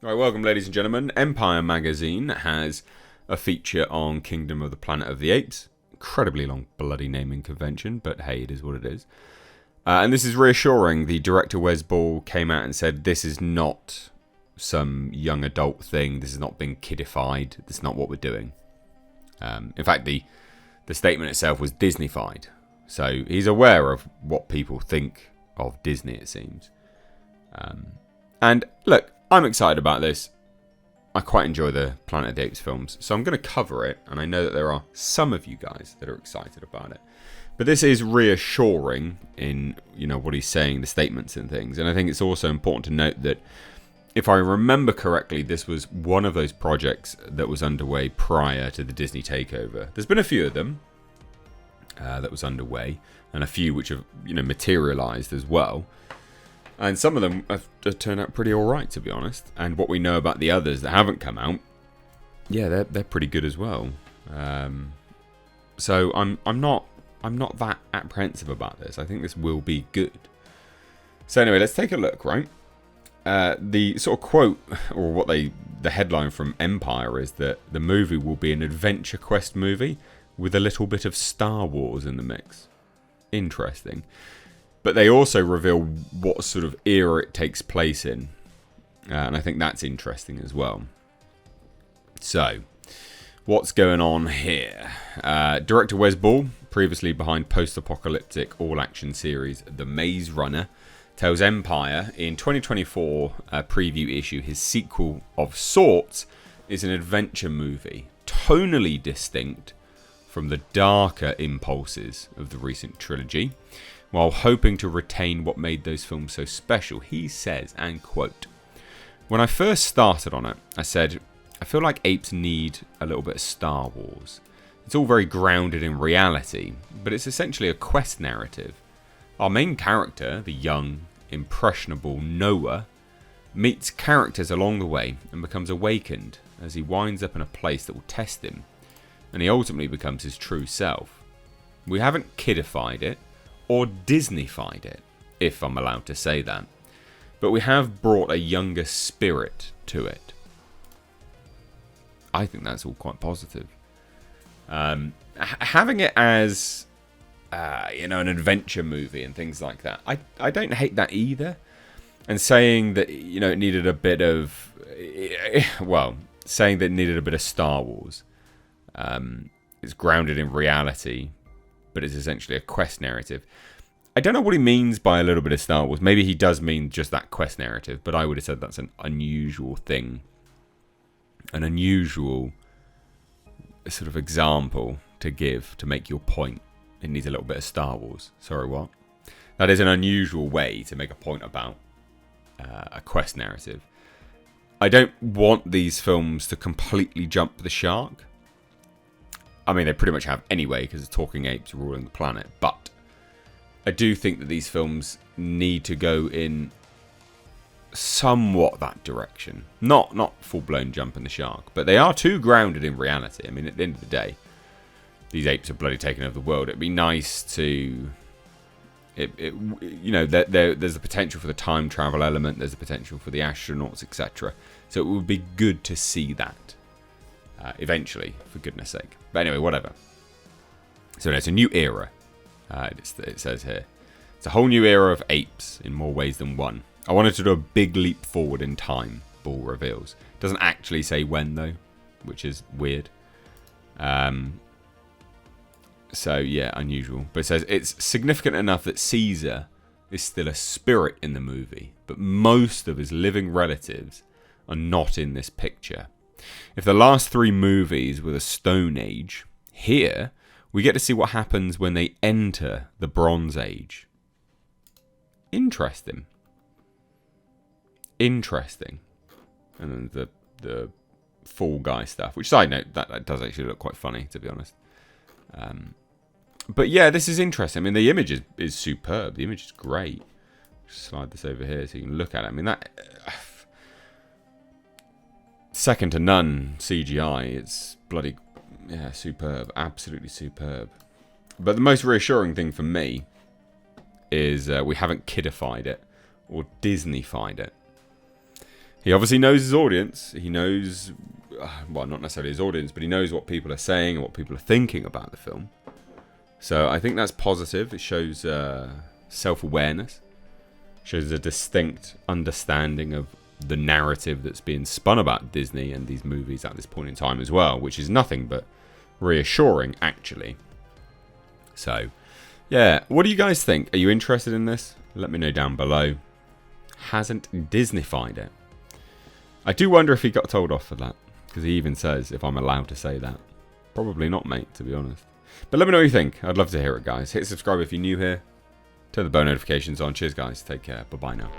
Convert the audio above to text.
Right, welcome, ladies and gentlemen. Empire magazine has a feature on Kingdom of the Planet of the Apes. Incredibly long bloody naming convention, but hey, it is what it is. And this is reassuring. The director Wes Ball came out and said this is not some young adult thing. This has not been kidified. This is not what we're doing. In fact, the statement itself was Disneyfied. So he's aware of what people think of Disney, it seems. And look, I'm excited about this. I quite enjoy the Planet of the Apes films, so I'm going to cover it, and I know that there are some of you guys that are excited about it. But this is reassuring in, what he's saying, the statements and things. And I think it's also important to note that if I remember correctly, this was one of those projects that was underway prior to the Disney takeover. There's been a few of them that was underway, and a few which have, materialized as well. And some of them have turned out pretty alright, to be honest. And what we know about the others that haven't come out, yeah, they're pretty good as well. So I'm not that apprehensive about this. I think this will be good. So anyway, let's take a look, right? The sort of quote, or the headline from Empire is that the movie will be an adventure quest movie with a little bit of Star Wars in the mix. Interesting. But they also reveal what sort of era it takes place in. And I think that's interesting as well. So, what's going on here? Director Wes Ball, previously behind post-apocalyptic all-action series The Maze Runner, tells Empire in 2024 preview issue his sequel of sorts is an adventure movie, tonally distinct from the darker impulses of the recent trilogy, while hoping to retain what made those films so special. He says, and quote, "When I first started on it, I said, I feel like Apes need a little bit of Star Wars. It's all very grounded in reality, but it's essentially a quest narrative. Our main character, the young, impressionable Noah, meets characters along the way and becomes awakened as he winds up in a place that will test him, and he ultimately becomes his true self. We haven't kidified it, or Disneyfied it, if I'm allowed to say that. But we have brought a younger spirit to it." I think that's all quite positive. Having it as, an adventure movie and things like that, I don't hate that either. And saying that, it needed a bit of, saying that it needed a bit of Star Wars. It's grounded in reality, but it's essentially a quest narrative. I don't know what he means by a little bit of Star Wars. Maybe he does mean just that quest narrative, but I would have said that's an unusual thing. An unusual sort of example to give to make your point. It needs a little bit of Star Wars. Sorry, what? That is an unusual way to make a point about a quest narrative. I don't want these films to completely jump the shark. I mean, they pretty much have anyway, because it's talking apes ruling the planet. But I do think that these films need to go in somewhat that direction. Not full-blown jumping the shark, but they are too grounded in reality. I mean, at the end of the day, these apes are bloody taking over the world. It'd be nice to... there's the potential for the time travel element. There's the potential for the astronauts, etc. So it would be good to see that. Eventually, for goodness sake. But anyway, whatever. So it's a new era, it says here. It's a whole new era of apes in more ways than one. I wanted to do a big leap forward in time, Ball reveals. Doesn't actually say when, though, which is weird. So, yeah, unusual. But it says, it's significant enough that Caesar is still a spirit in the movie, but most of his living relatives are not in this picture. If the last three movies were the Stone Age, here we get to see what happens when they enter the Bronze Age. Interesting. And then the Fall Guy stuff, which, side note, that does actually look quite funny, to be honest. But yeah, this is interesting. I mean, the image is superb. The image is great. Just slide this over here so you can look at it. I mean, that... second to none CGI. It's bloody, superb. Absolutely superb. But the most reassuring thing for me is we haven't kidified it or Disneyfied it. He obviously knows his audience. He knows, well, not necessarily his audience, but he knows what people are saying and what people are thinking about the film. So I think that's positive. It shows self-awareness. Shows a distinct understanding of the narrative that's being spun about Disney and these movies at this point in time as well, which is nothing but reassuring, actually. So, yeah, what do you guys think? Are you interested in this? Let me know down below. Hasn't Disneyfied it? I do wonder if he got told off for that, because he even says, if I'm allowed to say that. Probably not, mate, to be honest. But let me know what you think. I'd love to hear it, guys. Hit subscribe if you're new here. Turn the bell notifications on. Cheers, guys. Take care. Bye-bye now.